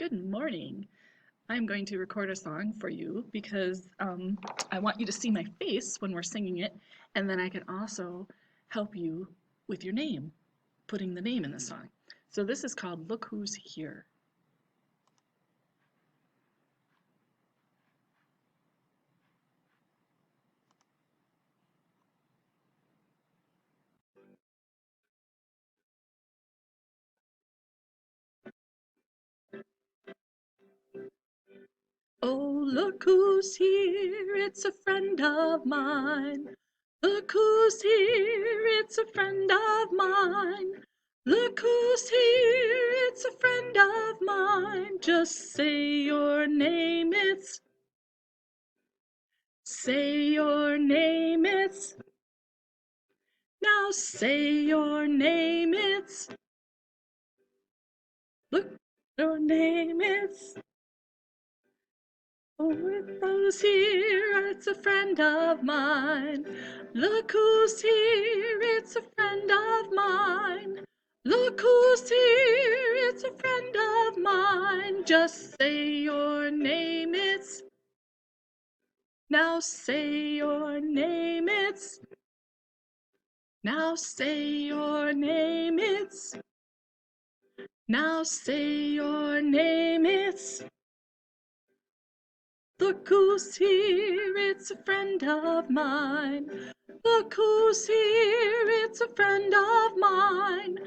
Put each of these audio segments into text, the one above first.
Good morning. I'm going to record a song for you because I want you to see my face when we're singing it, and then I can also help you with your name, putting the name in the song. So this is called Look Who's Here. Oh, look who's here, it's a friend of mine. Look who's here, it's a friend of mine. Look who's here, it's a friend of mine. Just say your name, say your name, now say your name, look, your name, oh, it goes here, it's a friend of mine. Look who's here, it's a friend of mine. Look who's here, it's a friend of mine. Just say your name, now say your name, now say your name, now say your name, look who's here, it's a friend of mine. Look who's here, it's a friend of mine.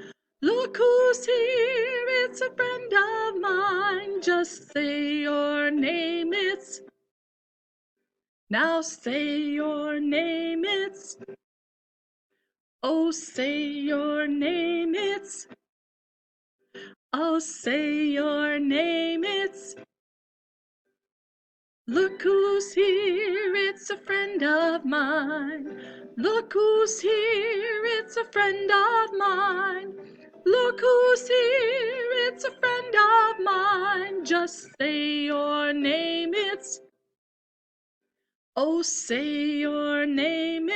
Look who's here, it's a friend of mine. Just say your name, now say your name, oh, say your name, oh, say your name, look who's here, it's a friend of mine. Look who's here, it's a friend of mine. Look who's here, it's a friend of mine. Just say your name, oh, say your name,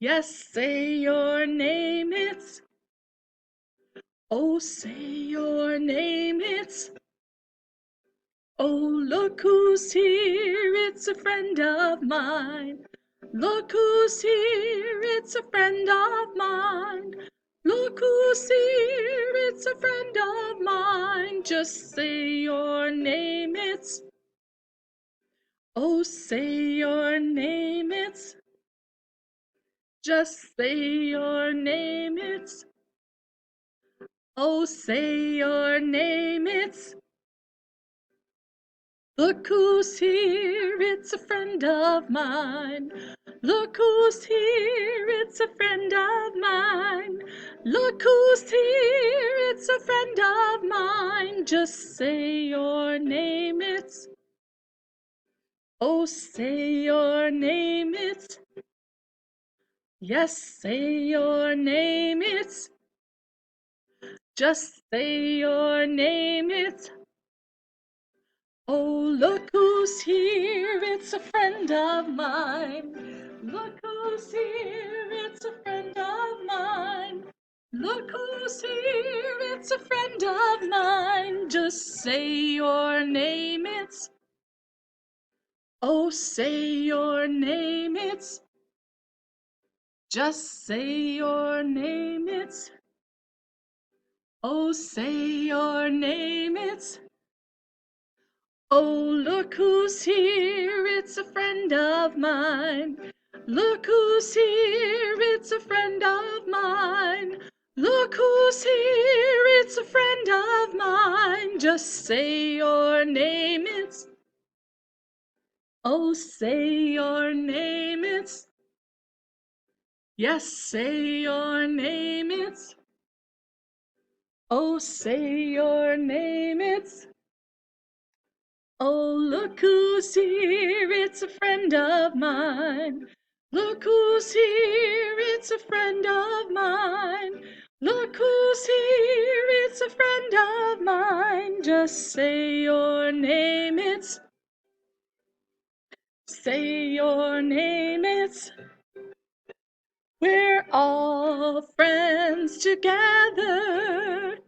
yes, say your name, oh, say your name, oh, look who's here, it's a friend of mine. Look who's here, it's a friend of mine. Look who's here, it's a friend of mine. Just say your name, oh, say your name, just say your name, oh, say your name, look who's here, it's a friend of mine. Look who's here, it's a friend of mine. Look who's here, it's a friend of mine. Just say your name, oh, say your name, yes, say your name, just say your name, oh, look who's here, it's a friend of mine. Look who's here, it's a friend of mine. Look who's here, it's a friend of mine. Just say your name, oh, say your name, just say your name, oh, say your name, oh, look who's here, it's a friend of mine. Look who's here, it's a friend of mine. Look who's here, it's a friend of mine. Just say your name, oh, say your name, yes, say your name, oh, say your name, oh, look who's here, it's a friend of mine. Look who's here, it's a friend of mine. Look who's here, it's a friend of mine. Just say your name, say your name, we're all friends together.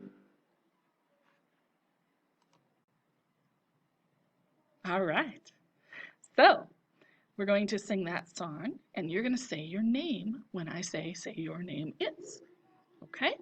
All right. So we're going to sing that song, and you're going to say your name when I say your name is. Okay?